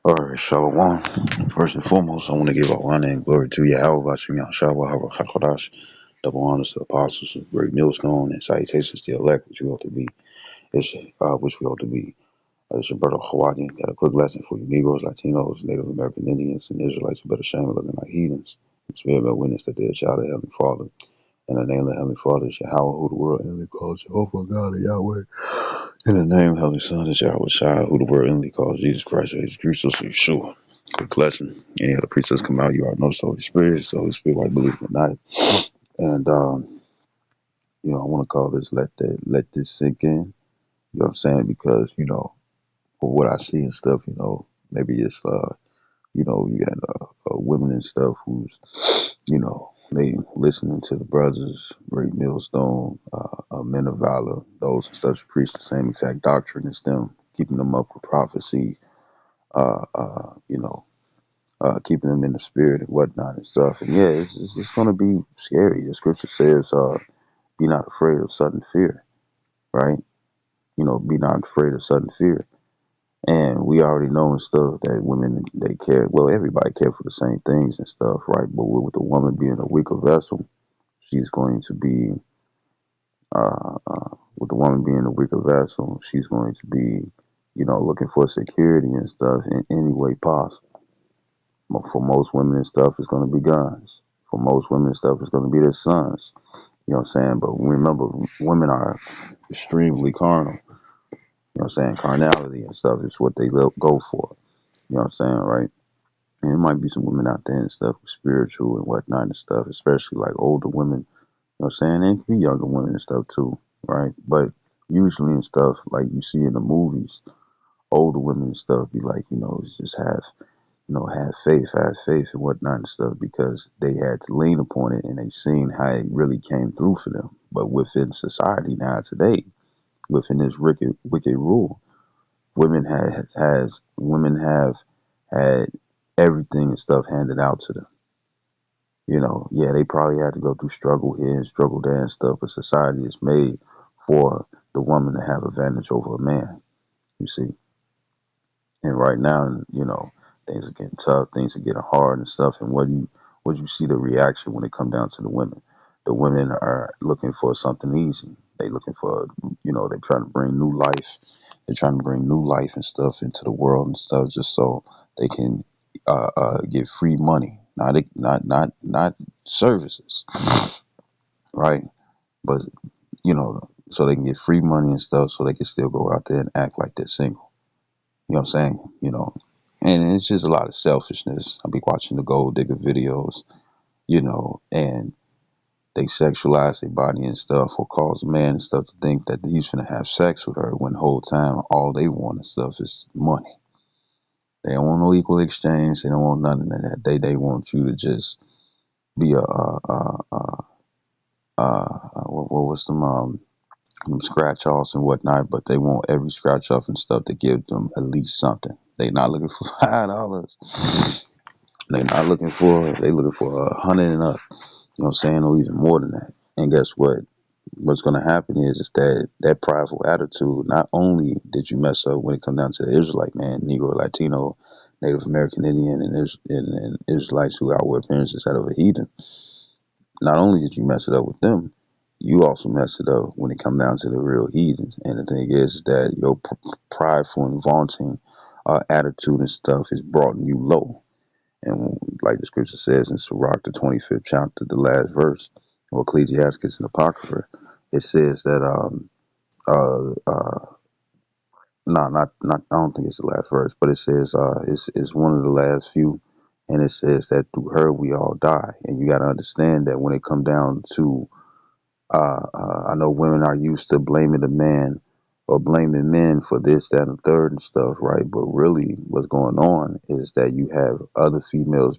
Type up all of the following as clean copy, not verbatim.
Alright, Shalom. First and foremost, I want to give all honor and glory to Yahweh, Bashim Yahshua, HaKadosh, double honors to the apostles of great millstone, and salutations to the elect, which we ought to be. Which we ought to be. It's your brother Hawadi. Got a quick lesson for you Negroes, Latinos, Native American Indians, and Israelites who better shame of looking like heathens. It's bear by witness that they're a child of Heavenly Father. And the name of the Heavenly Father is Yahweh, who the world inly calls Jehovah God of Yahweh. In the name of the Heavenly Son is Yahweh Shai, who the world inly calls Jesus Christ, or Jesus Christ, or Yeshua. Quick lesson. Any other preachers come out, you already know the Holy Spirit. It's the Holy Spirit, why believe it or not. And I want to call this let this sink in. You know what I'm saying? Because, for what I see and stuff, maybe it's you got women and stuff who's, they listening to the brothers, Great Millstone, Men of Valor, those and stuff who preach the same exact doctrine as them, keeping them up with prophecy, uh, uh, you know, keeping them in the spirit and whatnot and stuff. And yeah, it's going to be scary. The scripture says, be not afraid of sudden fear, right? Be not afraid of sudden fear. And we already know and stuff that women, they care. Well, everybody care for the same things and stuff, right? But with the woman being a weaker vessel, she's going to be, with the woman being a weaker vessel, she's going to be, looking for security and stuff in any way possible. For most women and stuff, it's going to be guns. For most women and stuff, it's going to be their sons. You know what I'm saying? But remember, women are extremely carnal. You know what I'm saying? Carnality and stuff is what they go for. You know what I'm saying, right? And there might be some women out there and stuff, spiritual and whatnot and stuff, especially like older women. You know what I'm saying? And it can be younger women and stuff too, right? But usually and stuff, like you see in the movies, older women and stuff be like, just have faith and whatnot and stuff because they had to lean upon it and they seen how it really came through for them. But within society now today, within this wicked rule, women have had everything and stuff handed out to them. Yeah, they probably had to go through struggle here and struggle there and stuff, but society is made for the woman to have advantage over a man, you see. And right now, things are getting tough, things are getting hard and stuff. And what do you see the reaction when it come down to the women? The women are looking for something easy. They looking for, they're trying to bring new life. They're trying to bring new life and stuff into the world and stuff, just so they can get free money, not services, right? But so they can get free money and stuff, so they can still go out there and act like they're single. You know what I'm saying? And it's just a lot of selfishness. I be watching the gold digger videos, and they sexualize their body and stuff, or cause a man and stuff to think that he's gonna have sex with her when the whole time all they want and stuff is money. They don't want no equal exchange. They don't want none of that. They want you to just be a what was them scratch offs and whatnot, but they want every scratch off and stuff to give them at least something. They not looking for $5. They looking for 100 and up. You know what I'm saying? Or even more than that. And guess what? What's gonna happen is that prideful attitude, not only did you mess up when it comes down to the Israelite man, Negro, Latino, Native American Indian, and Israelites who outwear appearances out of a heathen, not only did you mess it up with them, you also mess it up when it comes down to the real heathens. And the thing is that your prideful and vaunting attitude and stuff is brought you low. And like the scripture says in Sirach, the 25th chapter, the last verse, or Ecclesiastes and Apocrypha, it says that uh uh no, not I don't think it's the last verse, but it says it's one of the last few, and it says that through her we all die. And you got to understand that when it come down to I know women are used to blaming the man or blaming men for this, that, and the third and stuff, right? But really, what's going on is that you have other females'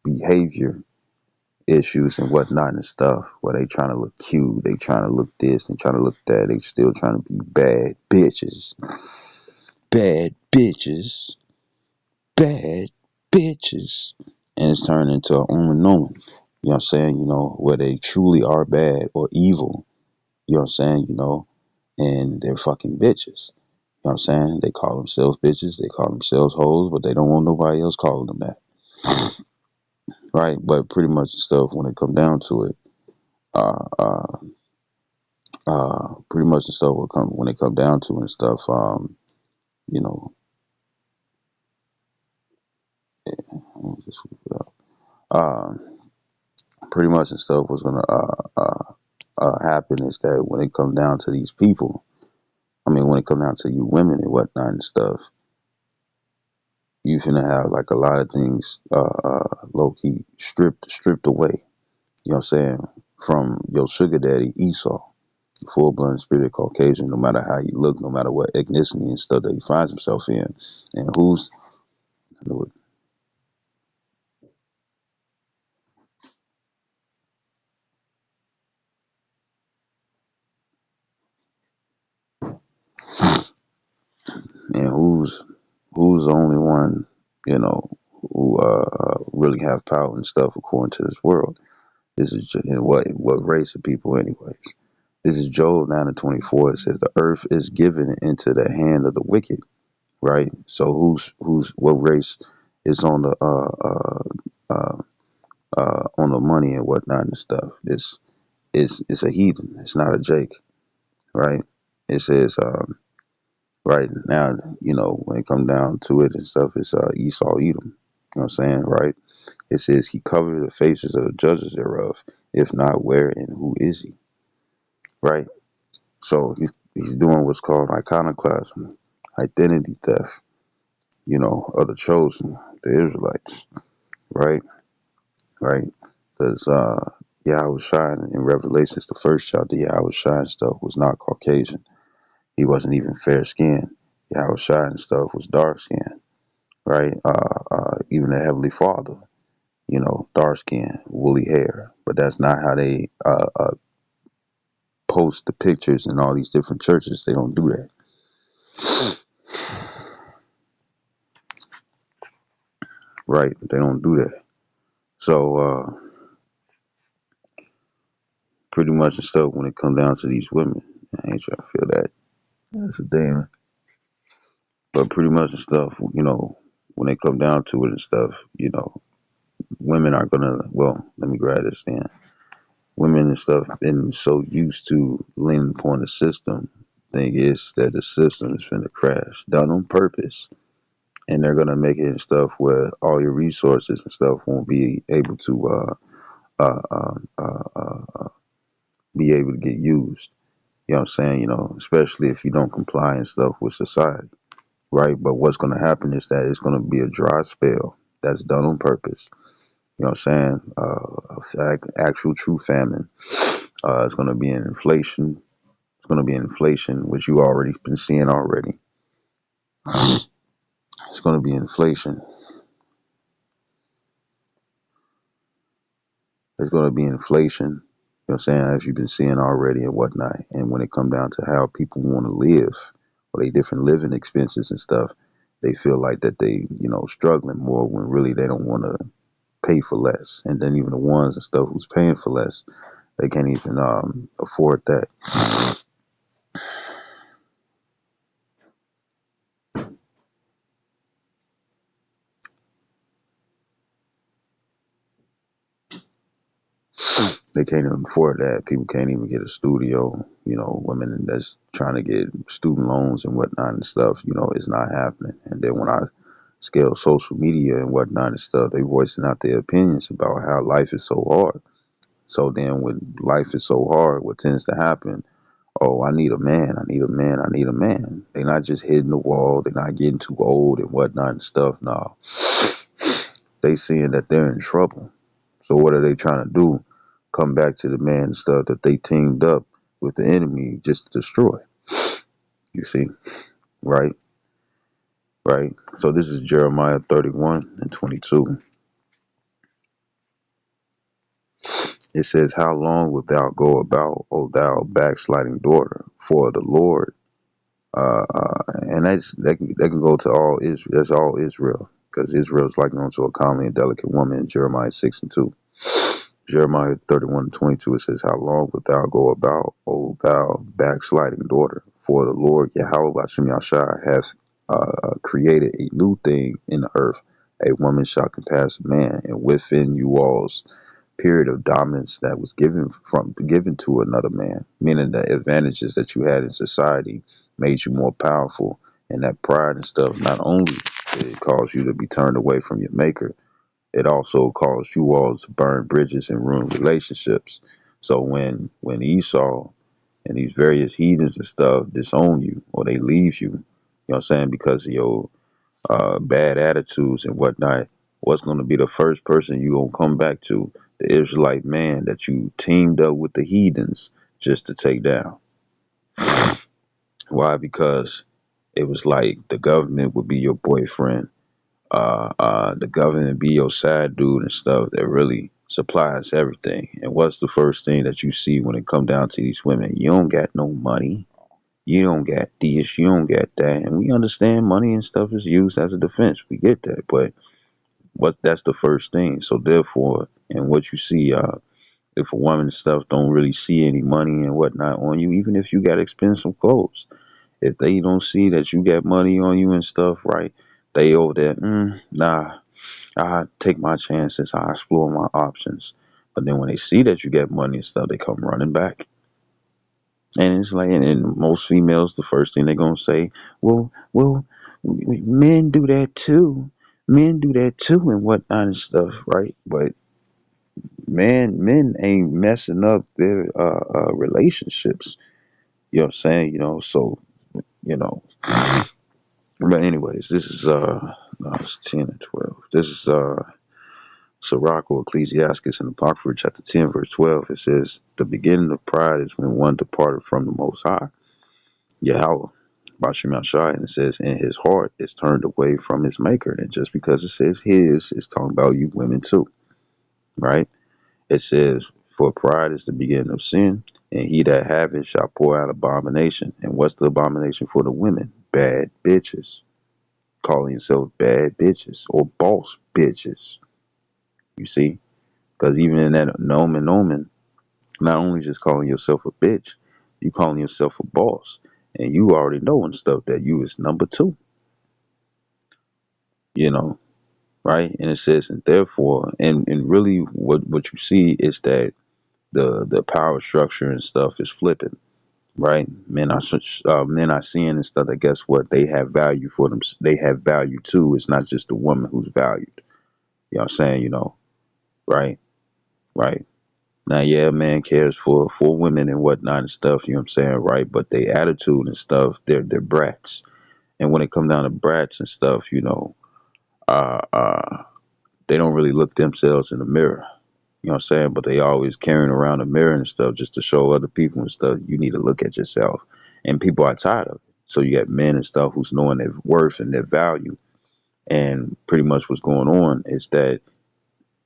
behavior issues and whatnot and stuff, where they trying to look cute, they trying to look this, and trying to look that. They still trying to be bad bitches, bad bitches, and it's turning into an unknown. You know what I'm saying? Where they truly are bad or evil. You know what I'm saying? And they're fucking bitches. know what I'm saying? They call themselves bitches, they call themselves hoes, but they don't want nobody else calling them that. Right? But pretty much the stuff when it come down to it, uh uh pretty much the stuff will come when it come down to it and stuff, you know, let me just sweep it up. Pretty much the stuff was gonna happen is that when it come down to these people, I mean when it come down to you women and whatnot and stuff, you finna have like a lot of things low key stripped away. You know what I'm saying? From your sugar daddy Esau, full blood spirit Caucasian, no matter how you look, no matter what ethnicity and stuff that he finds himself in, and who's and who's the only one, you know, who really have power and stuff according to this world. This is and what race of people anyways. This is Job 9:24. It says the earth is given into the hand of the wicked, right? So who's what race is on the money and whatnot and stuff? It's a heathen. It's not a Jake, right? It says right now, you know, when it come down to it and stuff, it's Esau Edom. You know what I'm saying, right? It says he covered the faces of the judges thereof. If not, where and who is he? Right? So he's doing what's called iconoclasm, identity theft, you know, of the chosen, the Israelites, right? Right? Because Yahweh Shine in Revelations, the first chapter, Yahweh Shine stuff was not Caucasian. He wasn't even fair skinned. Yahweh Shine stuff was dark skinned, right? Even the Heavenly Father, you know, dark skin, woolly hair. But that's not how they post the pictures in all these different churches. They don't do that. Right? They don't do that. So pretty much the stuff when it comes down to these women, I ain't trying to feel that. That's a damn. But pretty much the stuff, you know, when they come down to it and stuff, you know, women are gonna. Well, let me grab this then. Women and stuff been so used to leaning upon the system. Thing is that the system is finna crash, done on purpose, and they're gonna make it and stuff where all your resources and stuff won't be able to uh, uh, uh, uh, be able to get used. You know what I'm saying? You know, especially if you don't comply and stuff with society, right? But what's gonna happen is that it's gonna be a dry spell that's done on purpose. You know what I'm saying? Actual true famine. It's gonna be an inflation. It's gonna be inflation, which you already been seeing already. It's gonna be inflation. There's going to be inflation, you know what I'm saying, as you've been seeing already and whatnot. And when it come down to how people want to live or they different living expenses and stuff, they feel like that they, you know, struggling more when really they don't want to pay for less. And then even the ones and stuff who's paying for less, they can't even afford that. They can't even afford that. People can't even get a studio. You know, women that's trying to get student loans and whatnot and stuff, you know, it's not happening. And then when I scale social media and whatnot and stuff, they voicing out their opinions about how life is so hard. So then when life is so hard, what tends to happen, oh, I need a man, I need a man, I need a man. They're not just hitting the wall, they're not getting too old and whatnot and stuff. No. They seeing that they're in trouble. So what are they trying to do? Come back to the man and stuff that they teamed up with the enemy just to destroy. You see? Right? Right? So this is Jeremiah 31:22. It says, how long wilt thou go about, O thou backsliding daughter? For the Lord, and that can go to all Israel. That's all Israel, because Israel is likened unto a comely and delicate woman in Jeremiah 6:2. Jeremiah 31:22. It says, how long wilt thou go about, O thou backsliding daughter? therefore the Lord Yahweh Bashim Yahshua hath created a new thing in the earth. A woman shall compass a man, and within you all's period of dominance that was given to another man, meaning the advantages that you had in society made you more powerful, and that pride and stuff not only it caused you to be turned away from your maker, it also caused you all to burn bridges and ruin relationships. So when Esau and these various heathens and stuff disown you or they leave you, you know what I'm saying, because of your bad attitudes and whatnot, what's going to be the first person you going to come back to? The Israelite man that you teamed up with the heathens just to take down. Why? Because it was like the government would be your boyfriend. The government be your side dude and stuff that really supplies everything. And what's the first thing that you see when it come down to these women? You don't got no money. You don't got this. You don't got that. And we understand money and stuff is used as a defense. We get that. But that's the first thing. So therefore, and what you see, if a woman and stuff don't really see any money and whatnot on you, even if you got expensive clothes, if they don't see that you got money on you and stuff, right? They over there, nah, I take my chances, I explore my options. But then when they see that you got money and stuff, they come running back. And it's like, and most females, the first thing they're gonna say, well, men do that too. Men do that too, and whatnot and stuff, right? But men ain't messing up their relationships. You know what I'm saying? So you know. But anyways, this is no, it's 10 and 12. This is Sirach or Ecclesiastes in Apocrypha chapter 10 verse 12. It says, the beginning of pride is when one departed from the Most High Yahweh Bashim Yahshai, and it says in his heart is turned away from his maker. And just because it says his, it's talking about you women too, right? It says, for pride is the beginning of sin, and he that have it shall pour out abomination. And what's the abomination for the women? Bad bitches. Calling yourself bad bitches or boss bitches. You see? Because even in that nomen, not only just calling yourself a bitch, you calling yourself a boss. And you already know and stuff that you is number two, you know, right? And it says, and therefore, and really what you see is that the power structure and stuff is flipping, right? Men are seeing and stuff that guess what? They have value for them. They have value too. It's not just the woman who's valued. You know what I'm saying? Right? Right. Now, yeah, man cares for women and whatnot and stuff, you know what I'm saying, right? But they attitude and stuff, they're brats. And when it come down to brats and stuff, uh, uh, they don't really look themselves in the mirror. You know what I'm saying? But they always carrying around a mirror and stuff just to show other people and stuff. You need to look at yourself. And people are tired of it. So you got men and stuff who's knowing their worth and their value. And pretty much what's going on is that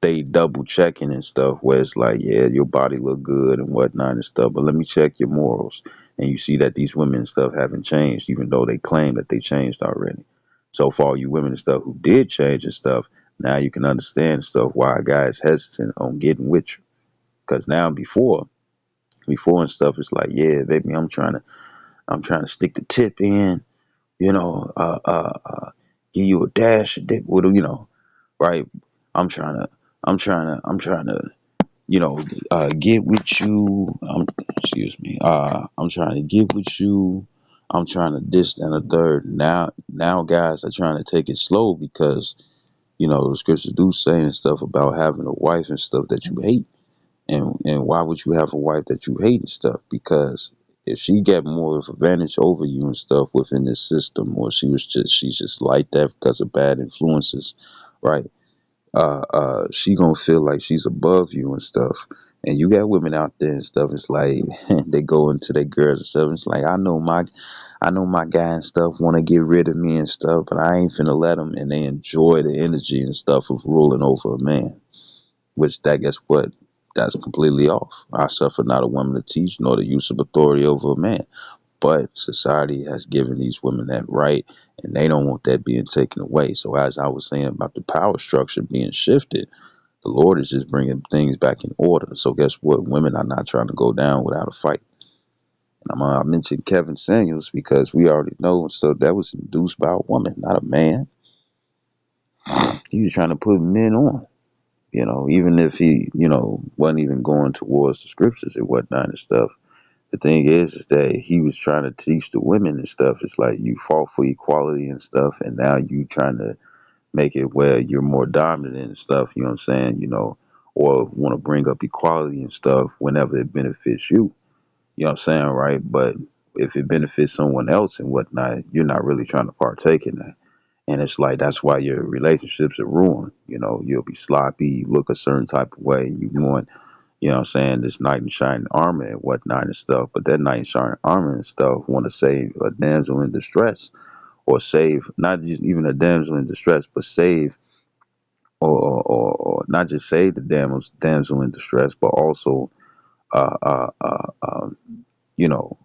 they double checking and stuff where it's like, yeah, your body look good and whatnot and stuff, but let me check your morals. And you see that these women and stuff haven't changed, even though they claim that they changed already. So for all you women and stuff who did change and stuff, now you can understand stuff why a guy is hesitant on getting with you. Because now before and stuff, it's like, yeah, baby, I'm trying to stick the tip in, you know, give you a dash of dick with them, right? I'm trying to, I'm trying to get with you. Excuse me. I'm trying to get with you. I'm trying to this and a third. Now guys are trying to take it slow because, the scriptures do say and stuff about having a wife and stuff that you hate. And why would you have a wife that you hate and stuff? Because if she got more of advantage over you and stuff within this system, or she's just like that because of bad influences, right? She gonna feel like she's above you and stuff. And you got women out there and stuff. It's like they go into their girls and stuff. It's like I know my guy and stuff want to get rid of me and stuff, but I ain't finna let them. And they enjoy the energy and stuff of ruling over a man. Which that guess what? That's completely off. I suffer not a woman to teach, nor the use of authority over a man. But society has given these women that right, and they don't want that being taken away. So as I was saying about the power structure being shifted, the Lord is just bringing things back in order. So guess what? Women are not trying to go down without a fight. I mentioned Kevin Samuels because we already know, so that was induced by a woman, not a man. He was trying to put men on, even if he, wasn't even going towards the scriptures and whatnot and stuff. The thing is that he was trying to teach the women and stuff. It's like you fought for equality and stuff, and now you trying to make it where you're more dominant and stuff, you know what I'm saying, or want to bring up equality and stuff whenever it benefits you. You know what I'm saying, right? But if it benefits someone else and whatnot, you're not really trying to partake in that. And it's like that's why your relationships are ruined. You'll be sloppy, you look a certain type of way, you want, what I'm saying, this knight in shining armor and whatnot and stuff. But that knight in shining armor and stuff want to save a damsel in distress, or save not just even a damsel in distress, but save or not just save the damsel in distress, but also uh, uh, uh, uh, you know,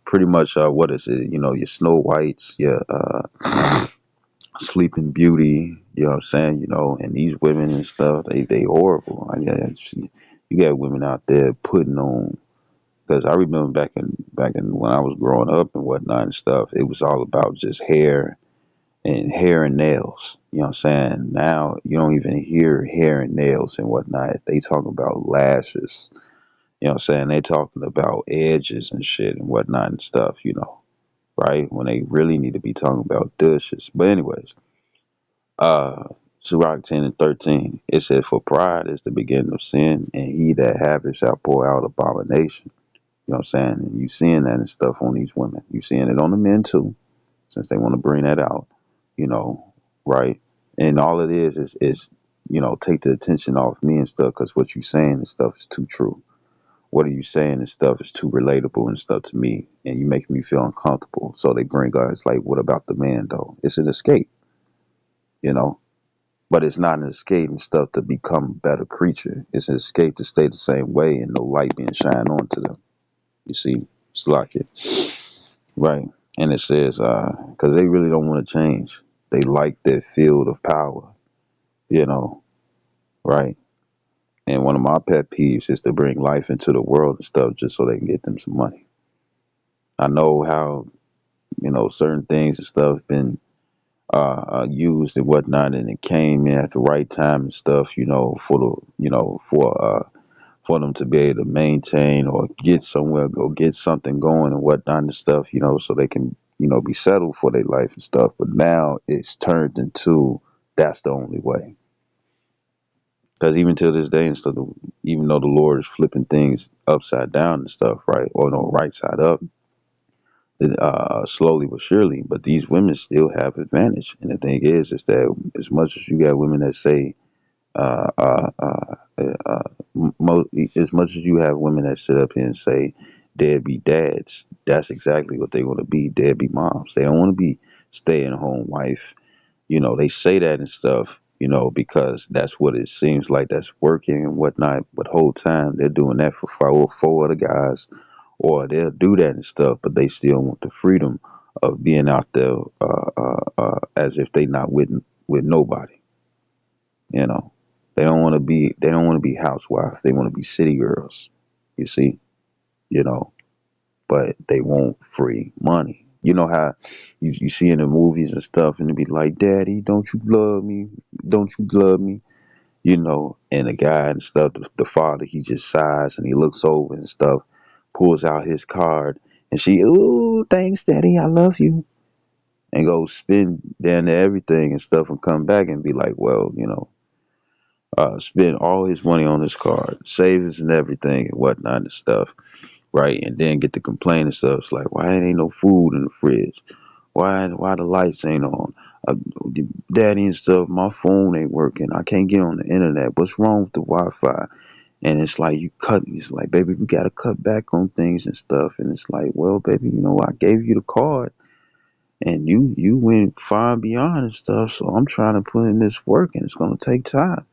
pretty much what is it? Your Snow Whites, your Sleeping Beauty. You know what I'm saying? And these women and stuff, they horrible. I guess you got women out there putting on. Because I remember back in when I was growing up and whatnot and stuff, it was all about just hair and nails. You know what I'm saying? Now you don't even hear hair and nails and whatnot. They talk about lashes. You know what I'm saying? They talking about edges and shit and whatnot and stuff, right? When they really need to be talking about dishes. But anyways, Sirach 10 and 13, it said, "For pride is the beginning of sin, and he that hath it shall pour out abomination." You know what I'm saying? And you seeing that and stuff on these women. You seeing it on the men too, since they want to bring that out, you know, right? And all it is, take the attention off me and stuff, because what you saying and stuff is too true. What are you saying and stuff is too relatable and stuff to me, and you make me feel uncomfortable. So they bring guys like, what about the man though? It's an escape, you know, but it's not an escape and stuff to become a better creature. It's an escape to stay the same way and no light being shined on to them. You see, it's like it, right? And it says, because they really don't want to change. They like their field of power, you know, right? And one of my pet peeves is to bring life into the world and stuff just so they can get them some money. I know how, certain things and stuff been used and whatnot, and it came in at the right time and stuff, for the, for them to be able to maintain or get somewhere, go get something going and whatnot and stuff, so they can, be settled for their life and stuff. But now it's turned into that's the only way. Because even till this day and stuff, even though the Lord is flipping things upside down and stuff, right, or no, right side up, slowly but surely, but these women still have advantage. And the thing is that as much as you got women that say, uh, uh, uh, as much as you have women that sit up here and say deadbeat dads, that's exactly what they want to be, deadbeat moms. They don't want to be stay at home wife. They say that and stuff, because that's what it seems like that's working and whatnot. But whole time they're doing that for four other guys, or they'll do that and stuff, but they still want the freedom of being out there as if they not with nobody. You know, they don't want to be housewives. They want to be city girls. You see, you know, but they want free money. You know how you see in the movies and stuff, and they be like, "Daddy, don't you love me? Don't you love me?" And the guy and stuff, the father, he just sighs and he looks over and stuff, pulls out his card, and she, "Ooh, thanks, Daddy, I love you," and go spend down to everything and stuff, and come back and be like, "Well, spend all his money on his card, savings and everything and whatnot and stuff, right?" And then get to complain and stuff. It's like, why ain't no food in the fridge? Why the lights ain't on? Uh, Daddy and stuff, my phone ain't working. I can't get on the internet. What's wrong with the Wi-Fi? And it's like it's like, baby, we gotta cut back on things and stuff. And it's like, well, baby, I gave you the card and you went far and beyond and stuff. So I'm trying to put in this work and it's gonna take time.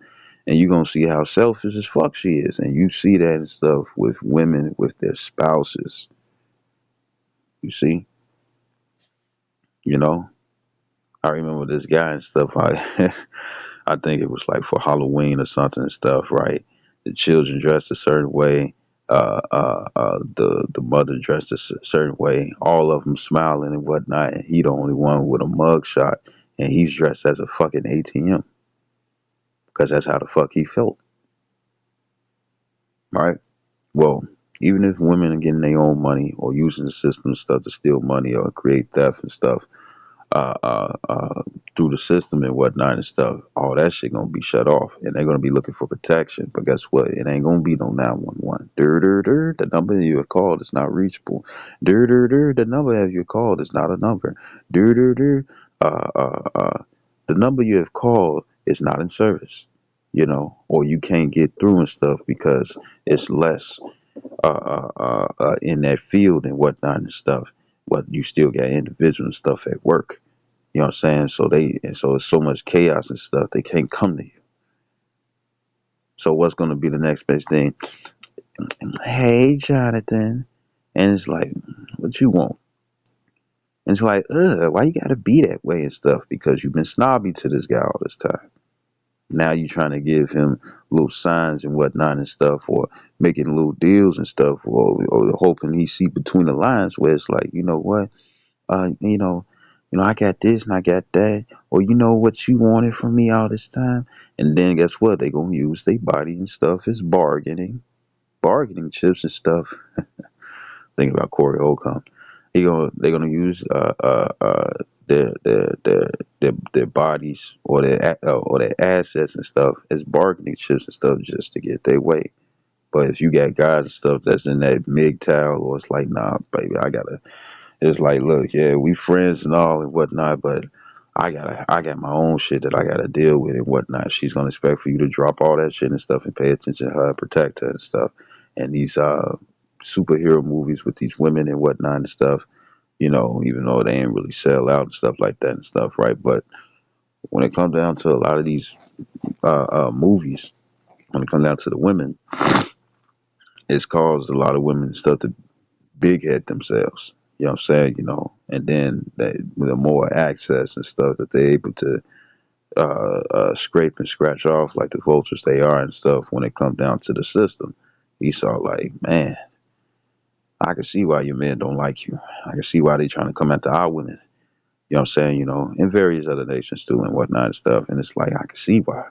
And you're gonna see how selfish as fuck she is. And you see that and stuff with women with their spouses. You see, you know. I remember this guy and stuff. I think it was like for Halloween or something and stuff, right? The children dressed a certain way. the mother dressed a certain way, all of them smiling and whatnot, and he the only one with a mug shot, and he's dressed as a fucking ATM because that's how the fuck he felt, right? Well, even if women are getting their own money or using the system and stuff to steal money or create theft and stuff, uh, uh, uh, through the system and whatnot and stuff, all that shit gonna be shut off, and they're gonna be looking for protection. But guess what? It ain't gonna be no 911. The number you have called is not reachable. The number have you called is not a number. Dur dur dur. The number you have called is not in service. Or you can't get through and stuff because it's less in that field and whatnot and stuff. But you still got individual and stuff at work. You know what I'm saying? So it's so much chaos and stuff, they can't come to you. So what's gonna be the next best thing? Hey, Jonathan. And it's like, what you want? And it's like, why you gotta be that way and stuff? Because you've been snobby to this guy all this time. Now you trying to give him little signs and whatnot and stuff, or making little deals and stuff, or hoping he see between the lines where it's like, you know what? uh, you know, I got this and I got that, or you know what you wanted from me all this time, and then guess what? They gonna use their body and stuff as bargaining chips and stuff. Think about Corey Holcomb. They're gonna use their their bodies or their assets and stuff as bargaining chips and stuff just to get their way. But if you got guys and stuff that's in that MGTOW, or it's like, nah, baby, it's like, look, yeah, we friends and all and whatnot, but I got my own shit that I gotta deal with and whatnot. She's gonna expect for you to drop all that shit and stuff and pay attention to her and protect her and stuff. And these superhero movies with these women and whatnot and stuff, even though they ain't really sell out and stuff like that and stuff, right? But when it comes down to a lot of these movies, when it comes down to the women, it's caused a lot of women and stuff to big head themselves. You know what I'm saying? And then the more access and stuff that they're able to scrape and scratch off like the vultures they are and stuff when it comes down to the system. Esau, like, man, I can see why your men don't like you. I can see why they trying to come after our women. You know what I'm saying? In various other nations too and whatnot and stuff. And it's like, I can see why.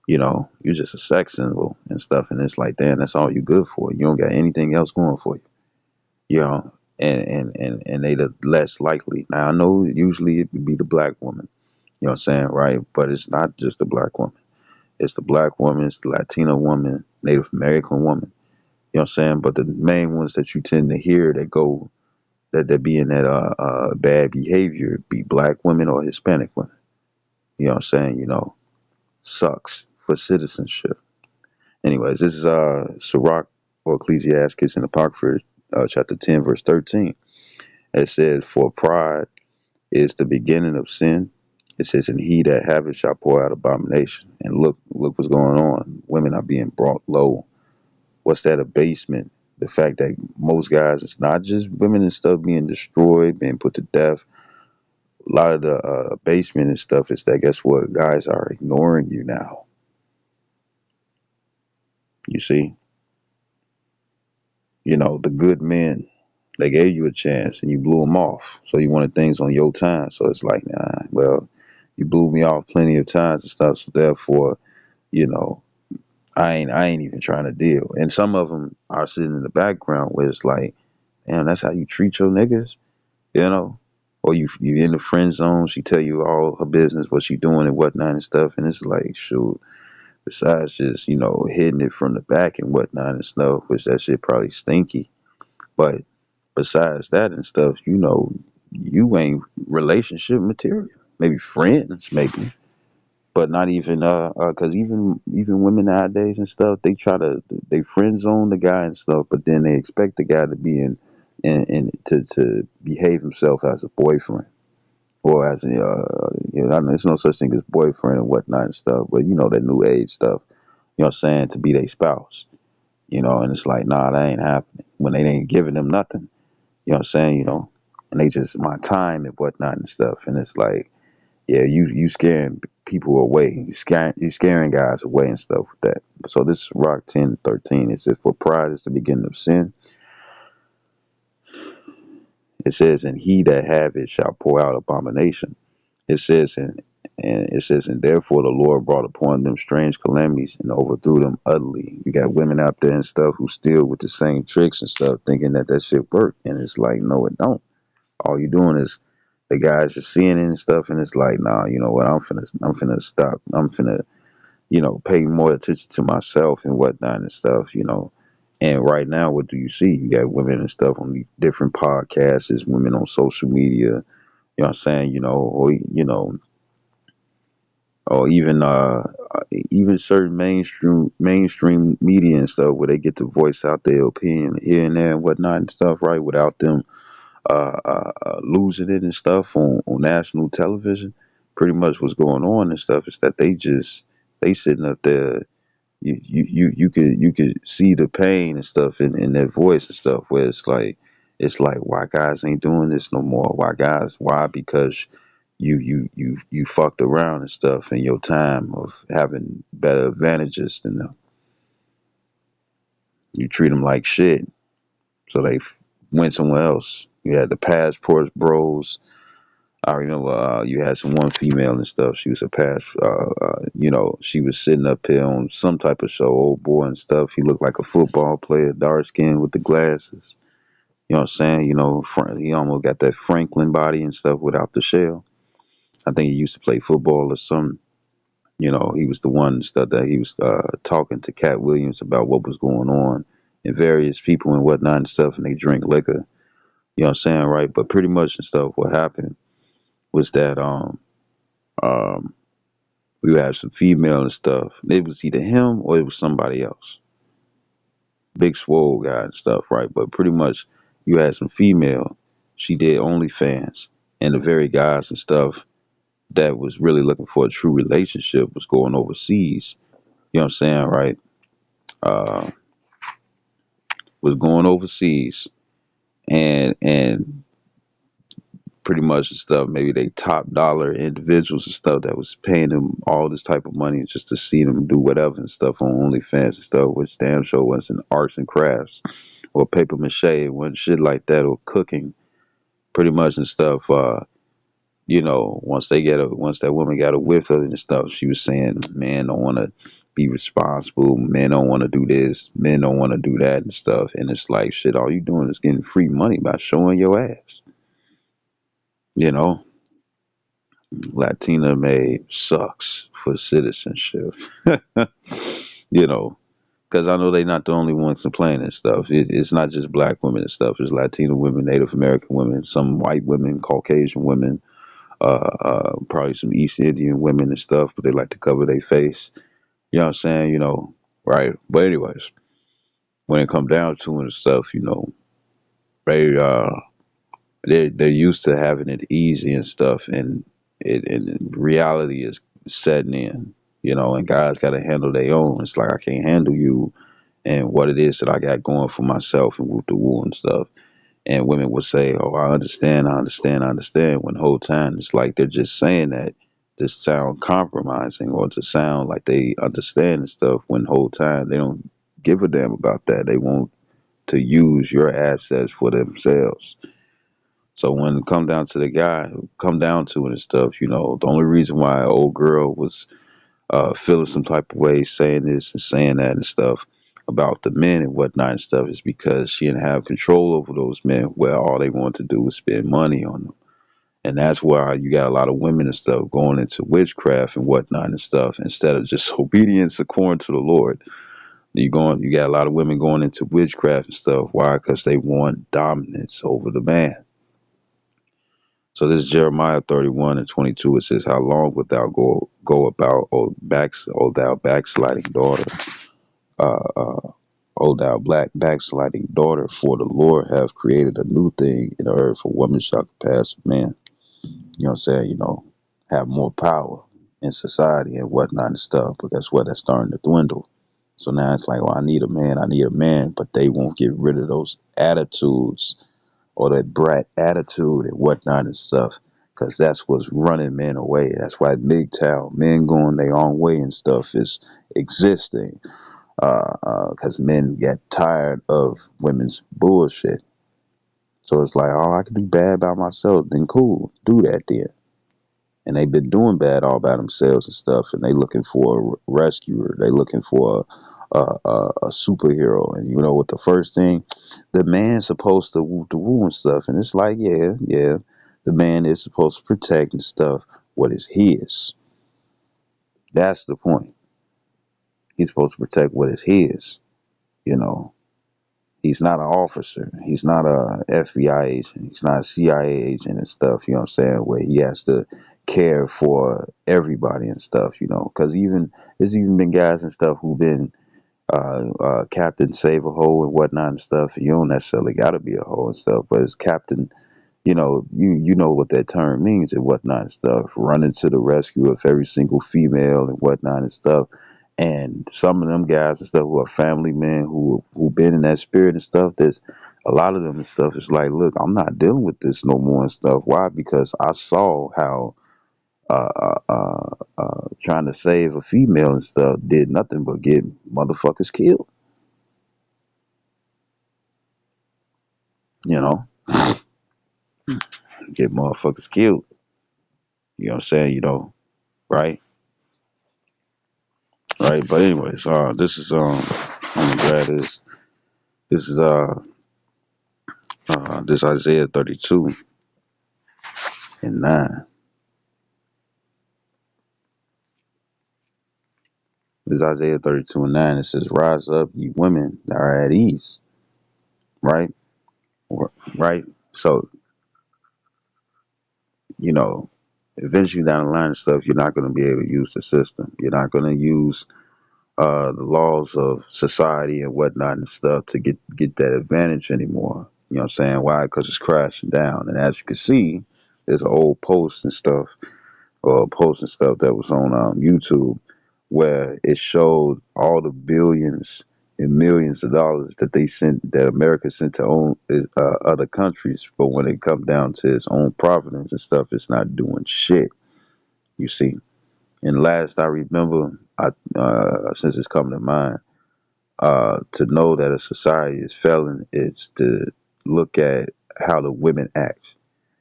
You're just a sex symbol and stuff. And it's like, damn, that's all you good for. You don't got anything else going for you. you know, and they the less likely. Now I know usually it would be the black woman, you know what I'm saying, right? But it's not just the black woman. It's the black woman, it's the Latina woman, Native American woman, you know what I'm saying? But the main ones that you tend to hear that be in that bad behavior be black women or Hispanic women. You know what I'm saying? Sucks for citizenship. Anyways, this is Sirach or Ecclesiastes in Apocrypha, chapter 10, verse 13. It said, "For pride is the beginning of sin." It says, "And he that have it shall pour out abomination." And look what's going on. Women are being brought low. What's that abasement? The fact that most guys, it's not just women and stuff being destroyed, being put to death. A lot of the abasement and stuff is that, guess what? Guys are ignoring you now. You see, the good men, they gave you a chance and you blew them off. So you wanted things on your time. So it's like, nah, well, you blew me off plenty of times and stuff. So therefore, you know, I ain't even trying to deal. And some of them are sitting in the background where it's like, damn, that's how you treat your niggas, you know? Or you in the friend zone. She tell you all her business, what she doing and whatnot and stuff. And it's like, shoot. Besides just, hitting it from the back and whatnot and stuff, which that shit probably stinky. But besides that and stuff, you ain't relationship material. Maybe friends, maybe, but not even because even women nowadays and stuff, they friend zone the guy and stuff, but then they expect the guy to be in to behave himself as a boyfriend or as a I know there's no such thing as boyfriend and whatnot and stuff, but that new age stuff. You know what I'm saying, to be their spouse. And it's like, nah, that ain't happening when they ain't giving them nothing. You know what I'm saying? And they just my time and whatnot and stuff. And it's like, Yeah, you scaring people away. You scaring guys away and stuff with that. So this Rock 10:13. It says, "For pride is the beginning of sin." It says, "And he that have it shall pour out abomination." It says, and therefore the Lord brought upon them strange calamities and overthrew them utterly. You got women out there and stuff who still with the same tricks and stuff, thinking that shit work, and it's like, no, it don't. All you doing is the guys just seeing it and stuff, and it's like, nah, you know what? I'm finna stop. I'm finna, pay more attention to myself and whatnot and stuff, And right now, what do you see? You got women and stuff on these different podcasts, there's women on social media, you know what I'm saying, or even certain mainstream media and stuff where they get to voice out their opinion here and there and whatnot and stuff, right? Without them losing it and stuff on national television. Pretty much what's going on and stuff is that they sitting up there. You could see the pain and stuff in their voice and stuff where it's like why guys ain't doing this no more? Why? Because you fucked around and stuff in your time of having better advantages than them. You treat them like shit, so they went somewhere else. You had the passport bros. I remember you had some one female and stuff. She was a she was sitting up here on some type of show, old boy and stuff. He looked like a football player, dark skin with the glasses. You know what I'm saying? He almost got that Franklin body and stuff without the shell. I think he used to play football or something. He was the one and stuff that he was talking to Cat Williams about what was going on and various people and whatnot and stuff, and they drink liquor. You know what I'm saying, right? But pretty much and stuff, what happened was that um, we had some female and stuff. It was either him or it was somebody else, big swole guy and stuff, right? But pretty much you had some female. She did OnlyFans, and the very guys and stuff that was really looking for a true relationship was going overseas. You know what I'm saying, right? Uh, was going overseas and pretty much the stuff, maybe they top dollar individuals and stuff that was paying them all this type of money just to see them do whatever and stuff on OnlyFans and stuff, which damn sure wasn't arts and crafts or paper mache, it wasn't shit like that, or cooking pretty much and stuff. Once that woman got a whiff of it and stuff, she was saying, "Man don't want to be responsible. Men don't want to do this. Men don't want to do that and stuff." And it's like, shit, all you doing is getting free money by showing your ass. You know, Latina made sucks for citizenship. you know, because I know they're not the only ones complaining and stuff. It's not just black women and stuff. It's Latina women, Native American women, some white women, Caucasian women, probably some East Indian women and stuff, but they like to cover their face. You know what I'm saying? Right? But anyways, when it come down to it and stuff, they they're used to having it easy and stuff, and reality is setting in. And guys got to handle their own. It's like I can't handle you and what it is that I got going for myself and whoop the woo and stuff. And women would say, "Oh, I understand, I understand, I understand." When the whole time it's like they're just saying that to sound compromising or to sound like they understand and stuff. When the whole time they don't give a damn about that. They want to use your assets for themselves. So when it come down to the guy, come down to it and stuff, the only reason why an old girl was feeling some type of way, saying this and saying that and stuff about the men and whatnot and stuff is because she didn't have control over those men. Where all they wanted to do was spend money on them. And that's why you got a lot of women and stuff going into witchcraft and whatnot and stuff instead of just obedience according to the Lord. You got a lot of women going into witchcraft and stuff. Why? Because they want dominance over the man. So this is Jeremiah 31:22. It says, "How long wilt thou go about, O thou backsliding daughter? O thou black backsliding daughter, for the Lord hath created a new thing in the earth. A woman shall compass a man." You know what I'm saying? Have more power in society and whatnot and stuff. But guess what? That's starting to dwindle. So now it's like, well, I need a man, but they won't get rid of those attitudes or that brat attitude and whatnot and stuff. because that's what's running men away. That's why MGTOW, men going their own way and stuff, is existing. Because men get tired of women's bullshit. So it's like, oh, I can do bad by myself. Then cool, do that then. And they've been doing bad all by themselves and stuff, and they looking for a rescuer. They looking for a superhero. And you know what? The first thing, the man's supposed to woo the woo and stuff, and it's like, yeah, yeah, the man is supposed to protect and stuff what is his. That's the point. He's supposed to protect what is his. You know, he's not an officer. He's not a FBI agent. He's not a CIA agent and stuff. You know what I'm saying? Where he has to care for everybody and stuff. You know, because even there's even been guys and stuff who've been Captain Save a Hoe and whatnot and stuff. You don't necessarily got to be a hoe and stuff, but it's Captain. You know, you know what that term means and whatnot and stuff. Running to the rescue of every single female and whatnot and stuff. And some of them guys and stuff who are family men who been in that spirit and stuff. There's a lot of them and stuff. It's like, look, I'm not dealing with this no more and stuff. Why? Because I saw how trying to save a female and stuff did nothing but get motherfuckers killed. You know, get motherfuckers killed. You know what I'm saying? You know, right? Right. But anyways, this is I'm gonna grab this. This is this Isaiah 32 and 9. This Isaiah 32 and 9. It says, "Rise up, ye women that are at ease." Right. Right. So you know, eventually down the line and stuff, you're not going to be able to use the system. You're not going to use the laws of society and whatnot and stuff to get that advantage anymore. You know what I'm saying? Why? Because it's crashing down. And as you can see, there's an old post and stuff, or post and stuff that was on YouTube where it showed all the billions and millions of dollars that they sent, that America sent to own other countries, but when it come down to its own providence and stuff, it's not doing shit. You see. And last I remember, since it's coming to mind, to know that a society is failing, it's to look at how the women act.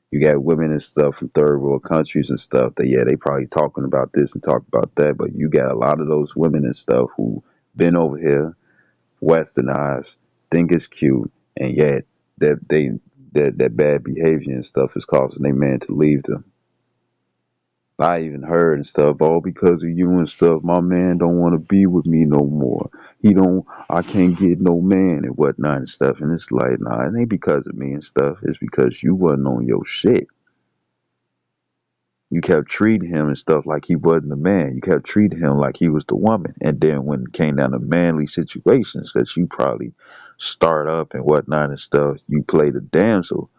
You got women and stuff from third world countries and stuff that, yeah, they probably talking about this and talk about that, but you got a lot of those women and stuff who been over here, westernized, think it's cute, and yet that bad behavior and stuff is causing their man to leave them. I even heard and stuff, all because of you and stuff. My man don't want to be with me no more. He don't. I can't get no man and whatnot and stuff. And it's like, nah, it ain't because of me and stuff. It's because you wasn't on your shit. You kept treating him and stuff like he wasn't the man. You kept treating him like he was the woman. And then when it came down to manly situations that you probably start up and whatnot and stuff, you play the damsel.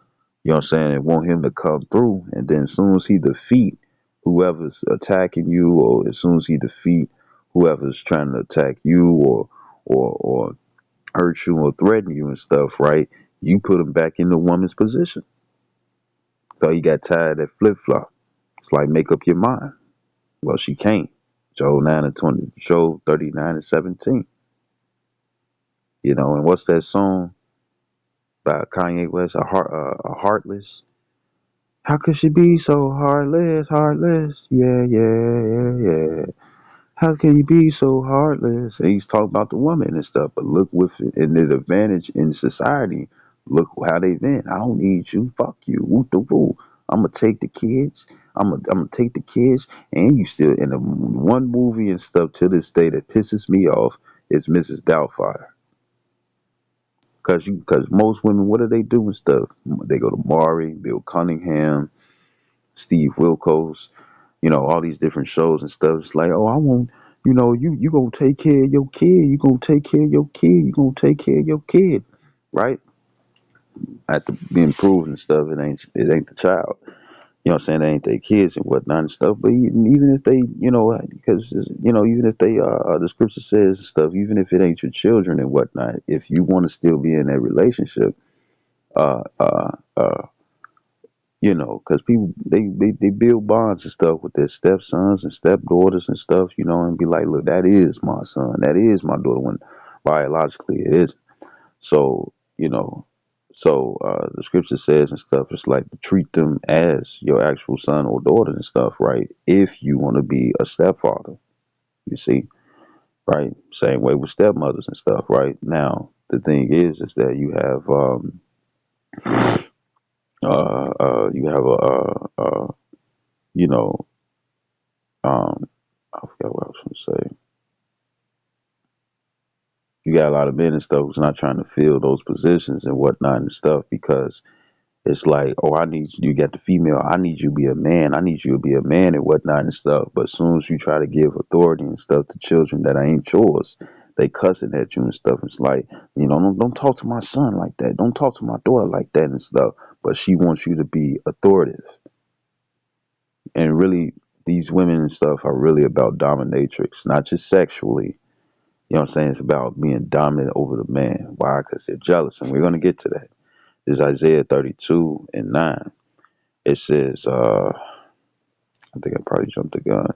You know what I'm saying? And want him to come through. And then as soon as he defeat whoever's attacking you, or as soon as he defeat whoever's trying to attack you or hurt you or threaten you and stuff, right? You put him back in the woman's position. So he got tired of that flip flop. It's like, make up your mind. Well, she can't. Job 9 and 20, Job 39 and 17. You know, and what's that song by Kanye West? A heartless. How could she be so heartless, heartless? Yeah, yeah, yeah, yeah. How can you be so heartless? And he's talking about the woman and stuff. But look, with it, and the advantage in society, look how they've been. I don't need you. Fuck you. Whoop the woo. I'm gonna take the kids. I'm gonna take the kids. And you still in the one movie and stuff to this day that pisses me off is Mrs. Doubtfire. Cause most women, what do they do and stuff? They go to Maury, Bill Cunningham, Steve Wilkos, you know, all these different shows and stuff. It's like, oh, I want, you know, you gonna take care of your kid. You gonna take care of your kid. You gonna take care of your kid, right? After being proven and stuff, it ain't the child. You know what I'm saying? They ain't their kids and whatnot and stuff. But even if they, you know, because you know, even if they, the scripture says and stuff, even if it ain't your children and whatnot, if you want to still be in that relationship, uh, uh, uh, Because people they build bonds and stuff with their stepsons and stepdaughters and stuff, and be like, look, that is my son, that is my daughter, when biologically it isn't. So, the scripture says and stuff, it's like to treat them as your actual son or daughter and stuff, right? If you want to be a stepfather, you see, right? Same way with stepmothers and stuff, right? Now, the thing is that you have you know, I forgot what I was going to say. You got a lot of men and stuff who's not trying to fill those positions and whatnot and stuff because it's like, oh, I need you. You got the female. I need you to be a man. I need you to be a man and whatnot and stuff. But as soon as you try to give authority and stuff to children that ain't yours, they cussing at you and stuff. It's like, don't talk to my son like that. Don't talk to my daughter like that and stuff. But she wants you to be authoritative. And really, these women and stuff are really about dominatrix, not just sexually. You know what I'm saying? It's about being dominant over the man. Why? Because they're jealous. And we're going to get to that. This is Isaiah 32 and 9. It says, I think I probably jumped the gun.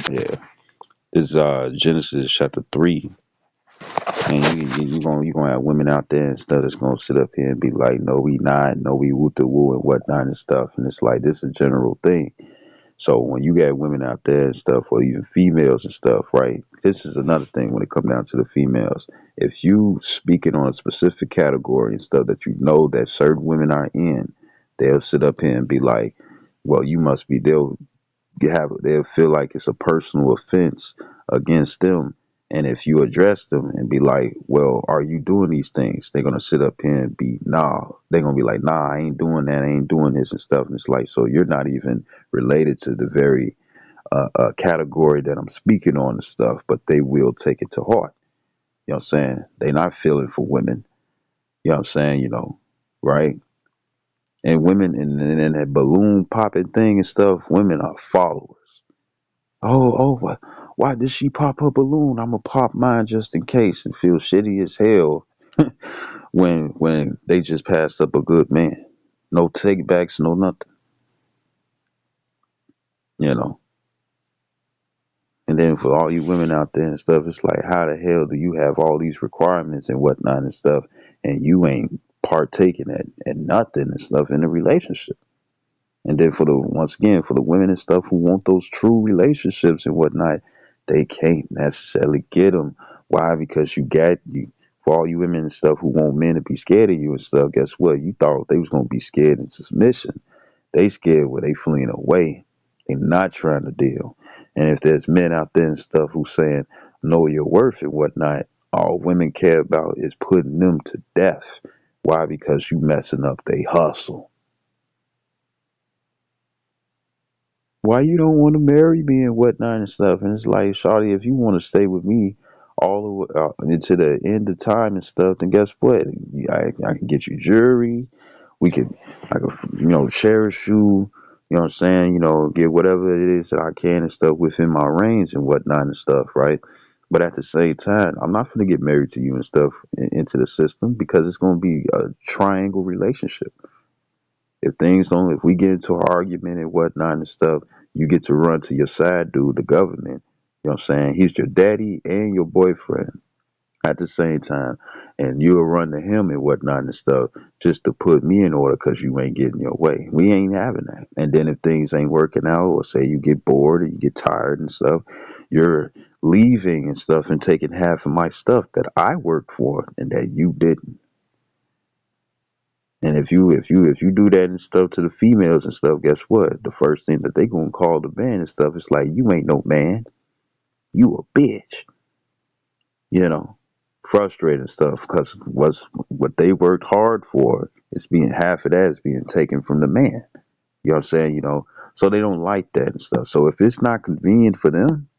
Yeah. This is Genesis chapter 3. And you gonna have women out there and stuff that's gonna sit up here and be like, no, we not, no, we woo to woo and whatnot and stuff. And it's like, this is a general thing. So when you got women out there and stuff, or even females and stuff, right? This is another thing when it comes down to the females. If you speaking on a specific category and stuff that you know that certain women are in, they'll sit up here and be like, well, you must be. They'll feel like it's a personal offense against them. And if you address them and be like, well, are you doing these things? They're gonna sit up here and be, nah. They're gonna be like, nah, I ain't doing that, I ain't doing this and stuff. And it's like, so you're not even related to the very category that I'm speaking on and stuff, but they will take it to heart. You know what I'm saying? They're not feeling for women. You know what I'm saying? Right? And women and that balloon popping thing and stuff, women are followers. Oh, why did she pop her balloon? I'ma pop mine just in case and feel shitty as hell when they just passed up a good man. No takebacks, no nothing, you know. And then for all you women out there and stuff, it's like, how the hell do you have all these requirements and whatnot and stuff, and you ain't partaking at nothing and stuff in the relationship? And then once again, for the women and stuff who want those true relationships and whatnot, they can't necessarily get them. Why? Because for all you women and stuff who want men to be scared of you and stuff, guess what? You thought they was going to be scared into submission. They scared where they fleeing away. They not trying to deal. And if there's men out there and stuff who saying, know your worth and whatnot, all women care about is putting them to death. Why? Because you messing up they hustle. Why you don't want to marry me and whatnot and stuff? And it's like, Shawty, if you want to stay with me all the way into the end of time and stuff, then guess what? I can get you jewelry. I could, cherish you. You know what I'm saying? Get whatever it is that I can and stuff within my range and whatnot and stuff, right? But at the same time, I'm not gonna get married to you and stuff into the system because it's gonna be a triangle relationship. If we get into an argument and whatnot and stuff, you get to run to your side dude, the government. You know what I'm saying? He's your daddy and your boyfriend at the same time. And you'll run to him and whatnot and stuff just to put me in order because you ain't getting your way. We ain't having that. And then if things ain't working out, or say you get bored or you get tired and stuff, you're leaving and stuff and taking half of my stuff that I worked for and that you didn't. And if you do that and stuff to the females and stuff, guess what? The first thing that they gonna call the man and stuff is like, you ain't no man, you a bitch. You know, frustrated and stuff because what they worked hard for is being half of that is being taken from the man. You know what I'm saying? So they don't like that and stuff. So if it's not convenient for them,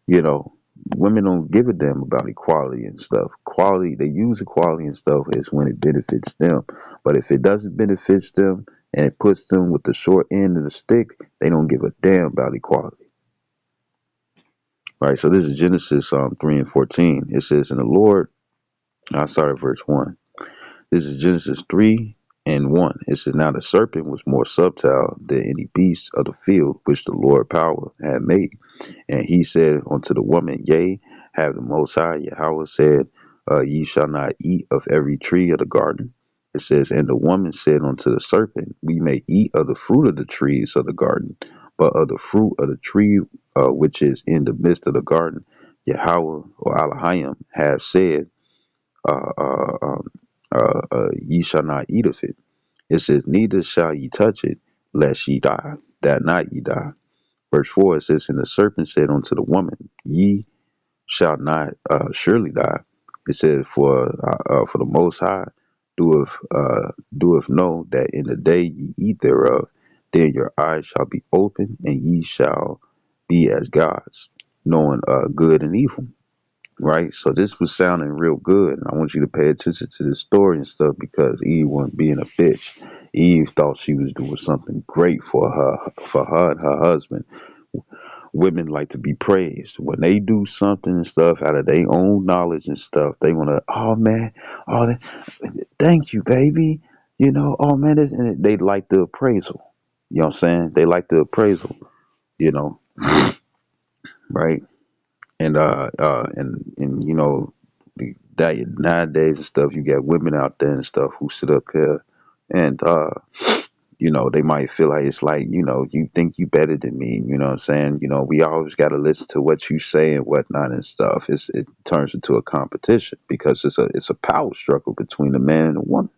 you know, women don't give a damn about equality and stuff. Quality, they use equality and stuff is when it benefits them. But if it doesn't benefit them and it puts them with the short end of the stick, they don't give a damn about equality. Right. So this is Genesis 3:14. It says, "And the Lord," I started verse 1. This is Genesis 3. and 1. It says, now the serpent was more subtle than any beast of the field which the Lord power had made. And he said unto the woman, yea, have the Most High Yahweh said, ye shall not eat of every tree of the garden. It says, and the woman said unto the serpent, we may eat of the fruit of the trees of the garden, but of the fruit of the tree which is in the midst of the garden, Yahweh or Elohim have said, uh, uh, um, ye shall not eat of it. It says, neither shall ye touch it, lest ye die, that not ye die. Verse 4, it says, and the serpent said unto the woman, ye shall not surely die. It says, for the Most High doeth know that in the day ye eat thereof, then your eyes shall be open, and ye shall be as gods, knowing good and evil. Right? So this was sounding real good. And I want you to pay attention to this story and stuff because Eve wasn't being a bitch. Eve thought she was doing something great for her and her husband. Women like to be praised. When they do something and stuff out of their own knowledge and stuff, they wanna, oh man, oh that, thank you, baby. You know, oh man, this, and they like the appraisal. You know what I'm saying? They like the appraisal, you know, right? And you know, that nowadays and stuff, you got women out there and stuff who sit up here and you know, they might feel like it's like, you know, you think you better than me, you know what I'm saying? You know, we always gotta listen to what you say and whatnot and stuff. It turns into a competition because it's a power struggle between the man and the woman.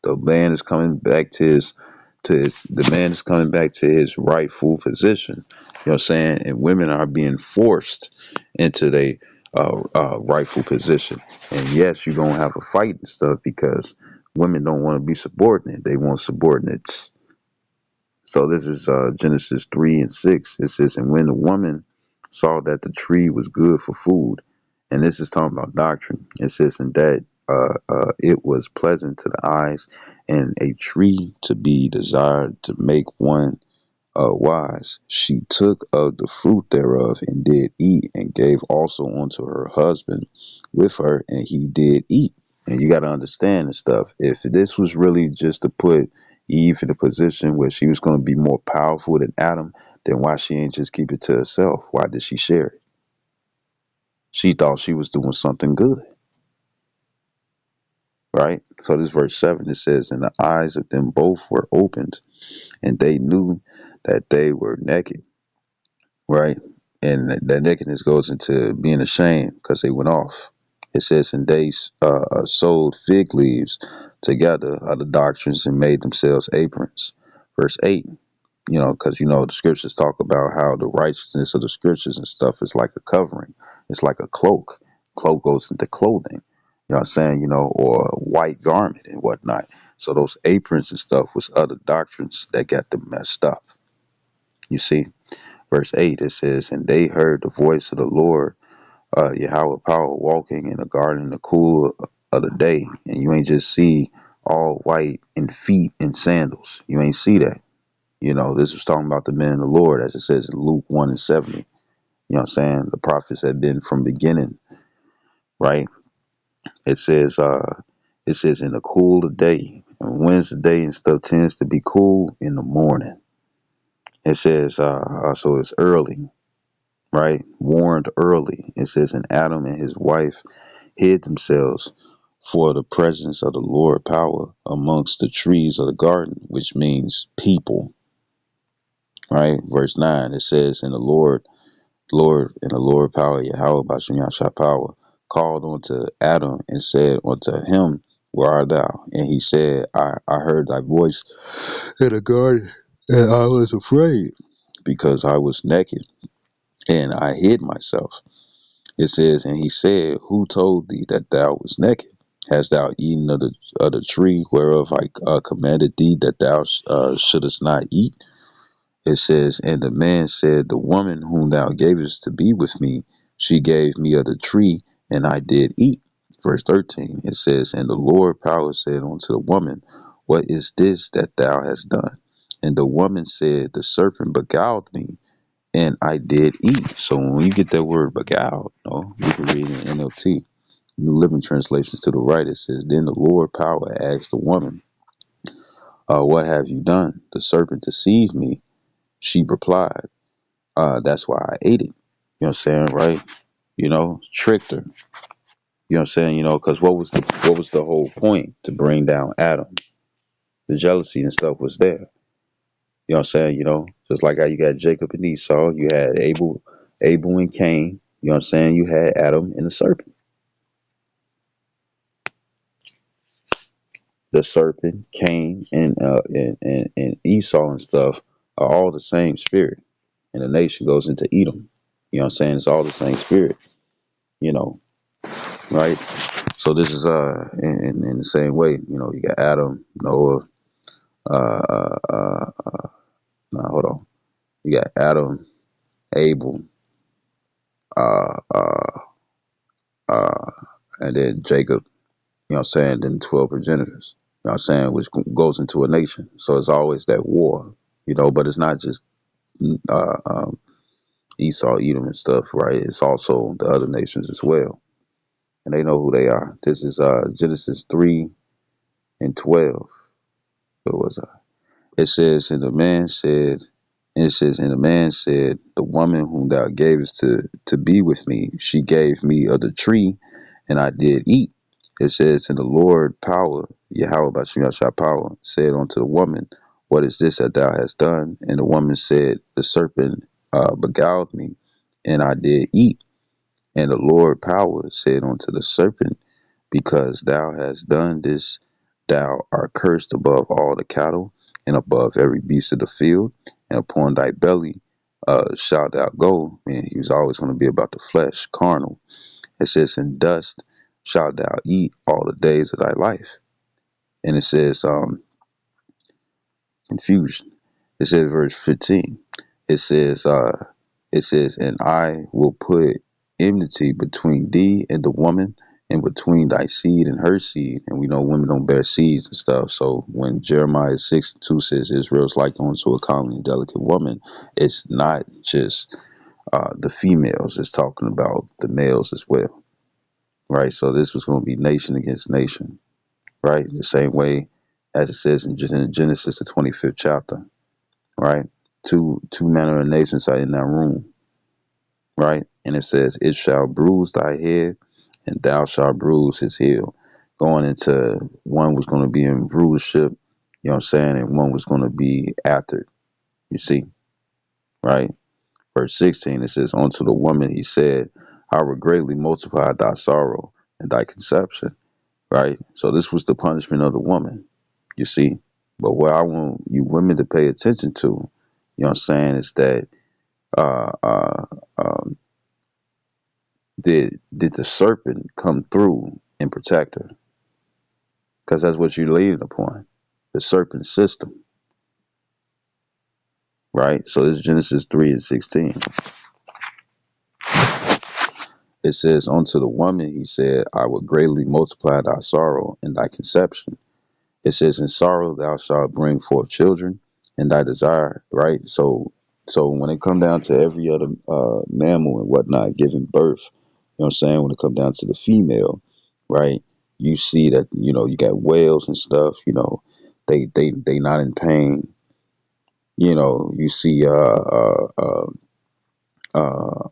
The man is coming back the man is coming back to his rightful position. You know what I'm saying? And women are being forced into their rightful position. And yes, you're gonna have a fight and stuff because women don't want to be subordinate. They want subordinates. So this is Genesis 3 and 6. It says, and when the woman saw that the tree was good for food, and this is talking about doctrine, it says, and that it was pleasant to the eyes, and a tree to be desired to make one wise. She took of the fruit thereof and did eat, and gave also unto her husband with her, and he did eat. And you got to understand and stuff. If this was really just to put Eve in a position where she was going to be more powerful than Adam, then why she ain't just keep it to herself? Why did she share it? She thought she was doing something good, right? So this verse 7, it says, and the eyes of them both were opened, and they knew that they were naked, right? And that nakedness goes into being ashamed because they went off. It says, and they sewed fig leaves together of the doctrines and made themselves aprons. Verse 8, you know, because, you know, the scriptures talk about how the righteousness of the scriptures and stuff is like a covering. It's like a cloak. Cloak goes into clothing, you know what I'm saying, you know, or a white garment and whatnot. So those aprons and stuff was other doctrines that got them messed up, you see. Verse 8, it says, and they heard the voice of the Lord, Yahweh power, walking in the garden in the cool of the day. And you ain't just see all white and feet in sandals. You ain't see that. You know, this was talking about the men of the Lord, as it says in Luke 1 and 70. You know what I'm saying? The prophets had been from beginning, right? It says, in the cool of the day. And when's the day and stuff tends to be cool? In the morning. It says, so it's early, right? Warned early. It says, and Adam and his wife hid themselves for the presence of the Lord power amongst the trees of the garden, which means people, right? Verse 9, it says, and and the Lord power, Yahweh Bashem Yahshua power, called unto Adam and said unto him, where art thou? And he said, I heard thy voice in the garden, and I was afraid, because I was naked, and I hid myself. It says, and he said, who told thee that thou was naked? Hast thou eaten of the tree whereof I commanded thee that thou shouldest not eat? It says, and the man said, the woman whom thou gavest to be with me, she gave me of the tree, and I did eat. Verse 13, it says, and the Lord power said unto the woman, what is this that thou hast done? And the woman said, the serpent beguiled me, and I did eat. So when you get that word beguiled, no, you can read it in NLT, New Living Translation to the right. It says, then the Lord power asked the woman, What have you done? The serpent deceived me. She replied, that's why I ate it. You know what I'm saying, right? Tricked her. You know what I'm saying? Because what was the whole point to bring down Adam? The jealousy and stuff was there. You know what I'm saying? Just like how you got Jacob and Esau, you had Abel and Cain. You know what I'm saying? You had Adam and the serpent. The serpent, Cain, and Esau and stuff are all the same spirit. And the nation goes into Edom. You know what I'm saying? It's all the same spirit. You know, right? So this is in the same way. You got Adam, Noah. No, hold on. You got Adam, Abel, uh, uh, uh, and then Jacob. You know what I'm saying? Then 12 progenitors. You know what I'm saying? Which goes into a nation. So it's always that war. But it's not just uh, um, Esau, Edom, and stuff, right? It's also the other nations as well, and they know who they are. This is Genesis 3:12. What was It says, and the man said, the woman whom thou gavest to be with me, she gave me of the tree, and I did eat. It says, and the Lord power, Yahweh Bashim Yahshua power, said unto the woman, what is this that thou hast done? And the woman said, the serpent beguiled me, and I did eat. And the Lord power said unto the serpent, because thou hast done this, thou art cursed above all the cattle, and above every beast of the field, and upon thy belly shalt thou go. And he was always going to be about the flesh, carnal. It says, in dust shalt thou eat all the days of thy life. And it says, confusion. It says, verse 15. It says, and I will put enmity between thee and the woman, and between thy seed and her seed. And we know women don't bear seeds and stuff. So when Jeremiah 6:2 says Israel's like unto a comely and delicate woman, it's not just the females, it's talking about the males as well. Right? So this was going to be nation against nation, right? The same way as it says in Genesis, the 25th chapter, right? Two manner of nations are in that room, right? And it says, it shall bruise thy head, and thou shalt bruise his heel. Going into one was going to be in rulership, you know what I'm saying, and one was going to be after, you see, right? Verse 16, it says, unto the woman he said, I will greatly multiply thy sorrow and thy conception, right? So this was the punishment of the woman, you see. But what I want you women to pay attention to, you know what I'm saying, is that uh, uh, um, did the serpent come through and protect her? Because that's what you're leading upon, the serpent system, right? So this is Genesis 3:16. It says, unto the woman he said, I will greatly multiply thy sorrow and thy conception. It says, in sorrow thou shalt bring forth children, and thy desire, right? So when it come down to every other mammal and whatnot giving birth, you know what I'm saying, when it come down to the female, right, you see that, you got whales and stuff, they not in pain. You see uh, uh, uh,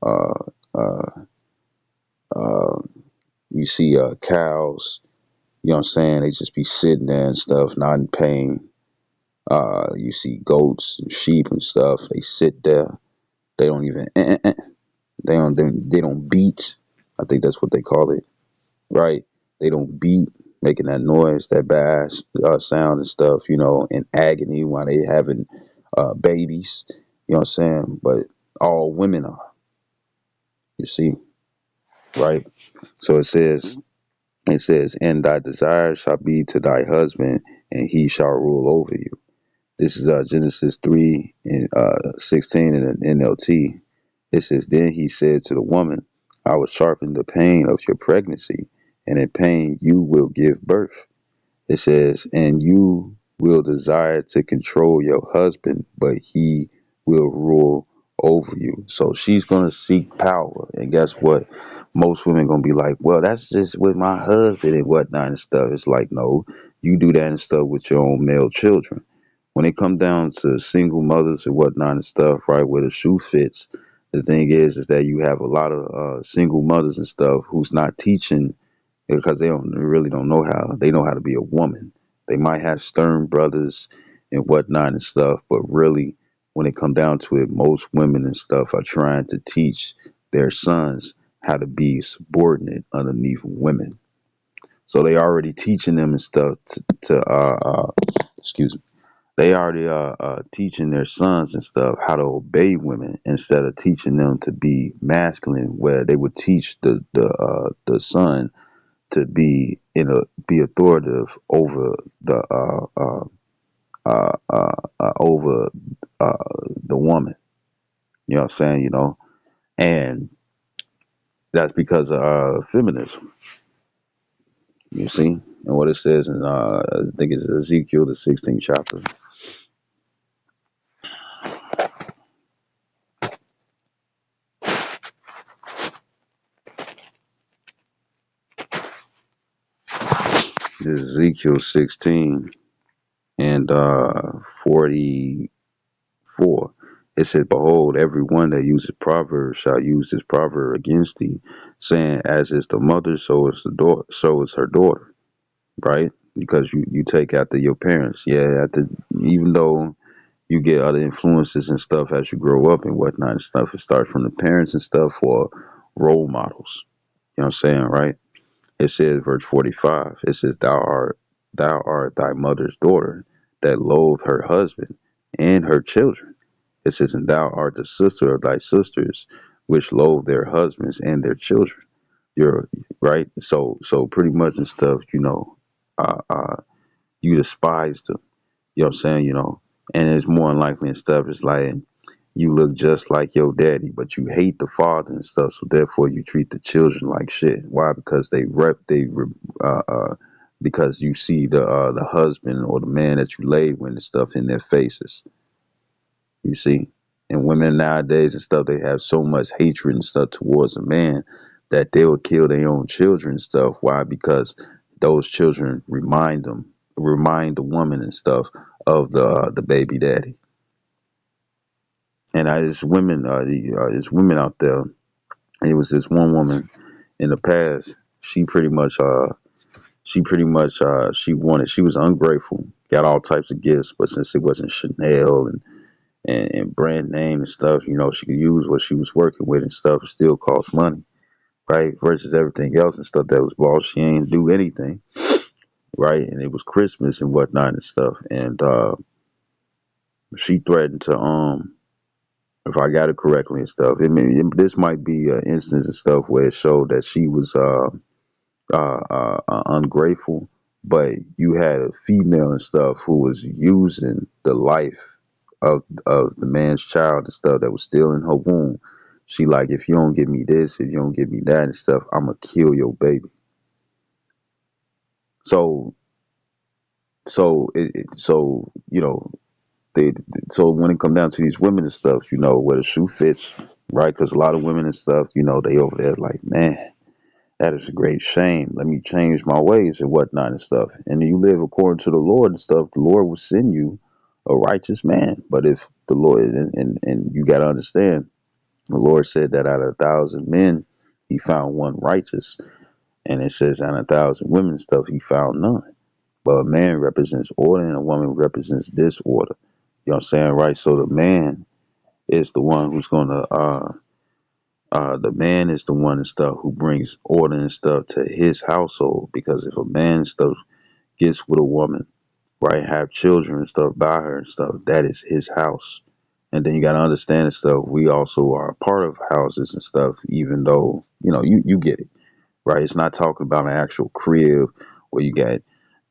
uh, cows, you know what I'm saying, they just be sitting there and stuff, not in pain. You see goats and sheep and stuff. They sit there. They don't even. They don't beat. I think that's what they call it, right? They don't beat, making that noise, that bad sound and stuff. In agony while they having babies. You know what I'm saying? But all women are. You see, right? So it says. It says, and thy desire shall be to thy husband, and he shall rule over you. This is Genesis 3:16 in an NLT. It says, then he said to the woman, I will sharpen the pain of your pregnancy, and in pain you will give birth. It says, and you will desire to control your husband, but he will rule over you. So she's going to seek power. And guess what? Most women going to be like, well, that's just with my husband and whatnot and stuff. It's like, no, You do that and stuff with your own male children. When it come down to single mothers and whatnot and stuff, right, where the shoe fits, the thing is that you have a lot of single mothers and stuff who's not teaching because they really don't know how. They know how to be a woman. They might have stern brothers and whatnot and stuff, but really, when it come down to it, most women and stuff are trying to teach their sons how to be subordinate underneath women. So they already teaching them and stuff to excuse me. They already teaching their sons and stuff how to obey women instead of teaching them to be masculine, where they would teach the son to be authoritative over over the woman. You know what I'm saying? And that's because of feminism. You see, and what it says in I think it's Ezekiel the 16th chapter. Ezekiel 16 and 44. It said, "Behold, every one that uses proverbs shall use this proverb against thee, saying, As is the mother, so is the daughter, so is her daughter." Right? Because you take after your parents. Yeah, after even though you get other influences and stuff as you grow up and whatnot and stuff, it starts from the parents and stuff or role models. You know what I'm saying, right? It says, verse 45. It says, "Thou art thy mother's daughter, that loathe her husband and her children." It says, "And thou art the sister of thy sisters, which loathe their husbands and their children." You're right. So pretty much and stuff, you despise them. You know what I'm saying? And it's more unlikely and stuff. It's like you look just like your daddy, but you hate the father and stuff. So therefore, you treat the children like shit. Why? Because because you see the husband or the man that you laid with and stuff in their faces. You see, and women nowadays and stuff, they have so much hatred and stuff towards a man that they will kill their own children and stuff. Why? Because those children remind the woman and stuff of the baby daddy. And there's women out there. And it was this one woman in the past. She was ungrateful, got all types of gifts, but since it wasn't Chanel and brand name and stuff, she could use what she was working with and stuff. It still cost money, right? Versus everything else and stuff that was bought, she ain't do anything, right? And it was Christmas and whatnot and stuff, and she threatened to if I got it correctly and stuff. This might be an instance and stuff where it showed that she was ungrateful, but you had a female and stuff who was using the life of the man's child and stuff that was still in her womb. She like, if you don't give me this, if you don't give me that and stuff, I'm gonna kill your baby. So so they so when it come down to these women and stuff, where the shoe fits, right? Because a lot of women and stuff, they over there like, man, that is a great shame. Let me change my ways and whatnot and stuff. And you live according to the Lord and stuff, the Lord will send you a righteous man. But if the Lord, and you got to understand, the Lord said that out of 1,000 men, he found one righteous. And it says out of 1,000 women and stuff, he found none. But a man represents order and a woman represents disorder. You know what I'm saying? Right? So the man is the one who's going to, the man is the one and stuff who brings order and stuff to his household. Because if a man and stuff gets with a woman, right, have children and stuff by her and stuff, that is his house. And then you got to understand and stuff. We also are a part of houses and stuff, even though you get it, right? It's not talking about an actual crib where you got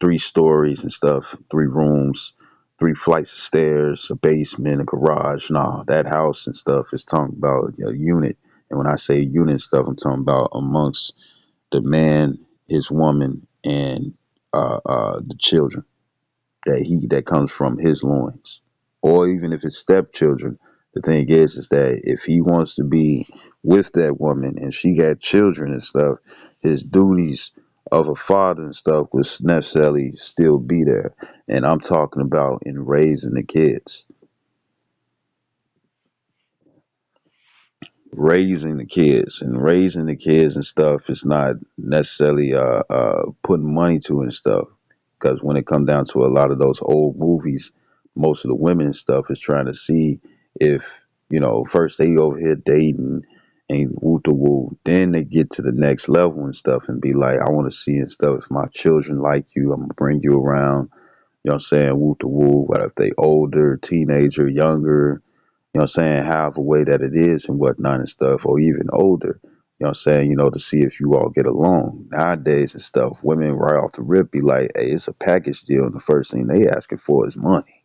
3 stories and stuff, 3 rooms, 3 flights of stairs, a basement, a garage. Nah, that house and stuff is talking about a unit. And when I say unit and stuff, I'm talking about amongst the man, his woman, and the children that comes from his loins, or even if it's stepchildren. The thing is that if he wants to be with that woman and she got children and stuff, his duties of a father and stuff would necessarily still be there. And I'm talking about in raising the kids. Raising the kids and stuff is not necessarily putting money to it and stuff, because when it comes down to a lot of those old movies, most of the women and stuff is trying to see if, first they over here dating and woo to woo, then they get to the next level and stuff and be like, I want to see and stuff if my children like you, I'm gonna bring you around, you know what I'm saying, woo to woo. What if they older, teenager, younger, you know what I'm saying, however way that it is and whatnot and stuff, or even older, you know what I'm saying, to see if you all get along. Nowadays and stuff, women right off the rip be like, hey, it's a package deal, and the first thing they asking for is money.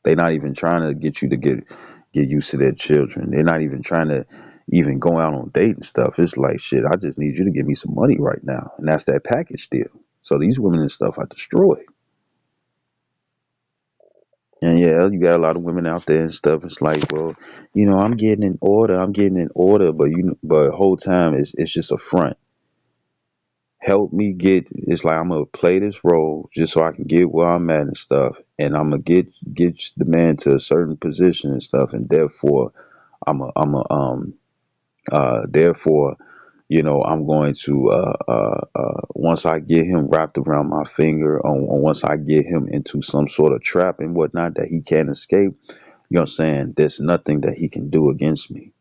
They not even trying to get you to get used to their children. They're not even trying to even go out on date and stuff. It's like, shit, I just need you to give me some money right now. And that's that package deal. So these women and stuff are destroyed. And yeah, you got a lot of women out there and stuff. It's like, well, I'm getting in order. I'm getting in order, but the whole time it's just a front. Help me get. It's like I'm gonna play this role just so I can get where I'm at and stuff, and I'm gonna get the man to a certain position and stuff, and therefore therefore, I'm going to once I get him wrapped around my finger, or once I get him into some sort of trap and whatnot that he can't escape. You know what I'm saying? There's nothing that he can do against me.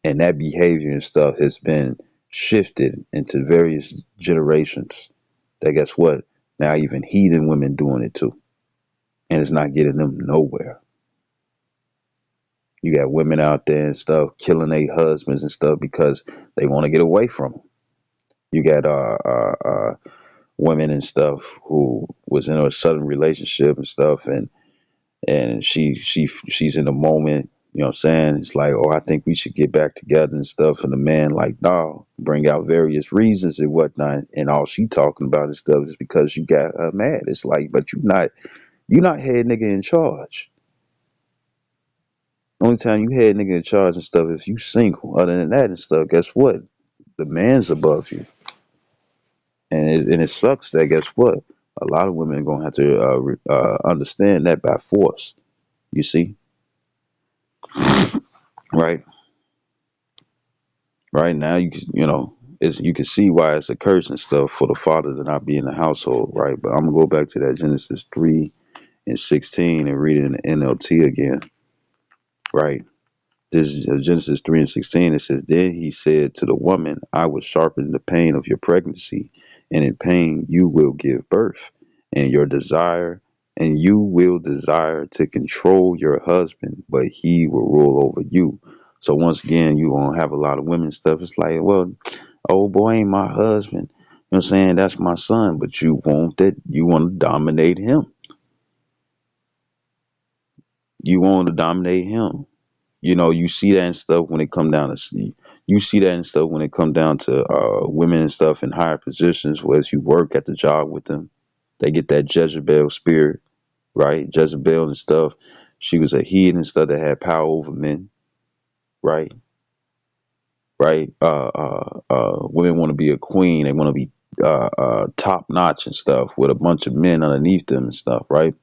And that behavior and stuff has been shifted into various generations. That guess what? Now even heathen women doing it too. And it's not getting them nowhere. You got women out there and stuff killing their husbands and stuff because they want to get away from them. You got women and stuff who was in a sudden relationship and stuff, and she's in the moment, you know what I'm saying? It's like, oh, I think we should get back together and stuff. And the man like, no, bring out various reasons and whatnot. And all she talking about and stuff is because you got her mad. It's like, but you not head nigga in charge. Only time you head nigga in charge and stuff if you single. Other than that and stuff, guess what? The man's above you. And it sucks that guess what? A lot of women are gonna have to understand that by force. You see, right? Right now, you can see why it's a curse and stuff for the father to not be in the household, right? But I'm gonna go back to that Genesis 3:16 and read it in the NLT again, right? This is Genesis 3:16. It says, then he said to the woman, I will sharpen the pain of your pregnancy, and in pain you will give birth, and you will desire to control your husband, but he will rule over you. So once again, you gonna have a lot of women stuff. It's like, well, old boy ain't my husband. You know what I'm saying? That's my son, but you want to dominate him. You want to dominate him. You see that and stuff when it come down to you see that and stuff when it come down to women and stuff in higher positions, where as you work at the job with them, they get that Jezebel spirit, right? Jezebel and stuff. She was a heathen and stuff that had power over men, right? Right? Women want to be a queen. They want to be top notch and stuff with a bunch of men underneath them and stuff, right?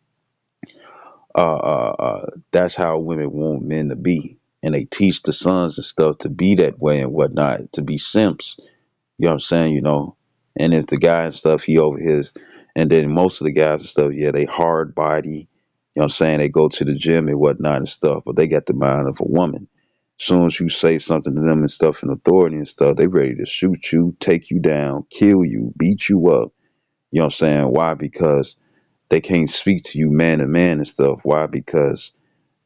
That's how women want men to be, and they teach the sons and stuff to be that way and whatnot, to be simps. You know what I'm saying? And if the guy and stuff, he over his, and then most of the guys and stuff, yeah, they hard body. You know what I'm saying? They go to the gym and whatnot and stuff, but they got the mind of a woman. As soon as you say something to them and stuff in authority and stuff, they ready to shoot you, take you down, kill you, beat you up. You know what I'm saying? Why? Because they can't speak to you man to man and stuff. Why? Because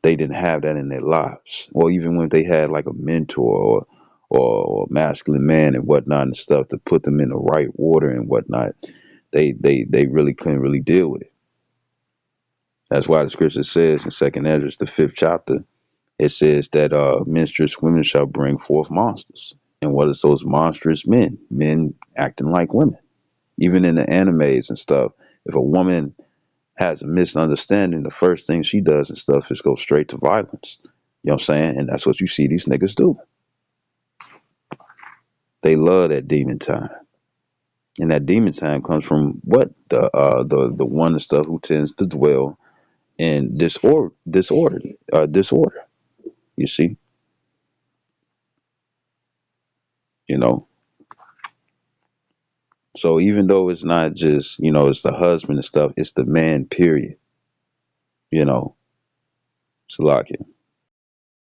they didn't have that in their lives. Or even when they had like a mentor or a masculine man and whatnot and stuff to put them in the right order and whatnot, they really couldn't really deal with it. That's why the scripture says in Second Ezra, the 5th chapter, it says that menstruous women shall bring forth monsters. And what is those monstrous men? Men acting like women. Even in the animes and stuff, if a woman has a misunderstanding, the first thing she does and stuff is go straight to violence. You know what I'm saying? And that's what you see these niggas do. They love that demon time. And that demon time comes from what? The one and stuff who tends to dwell in disorder. You see, you know. So even though it's not just, it's the husband and stuff, it's the man, period. You know, Salakia.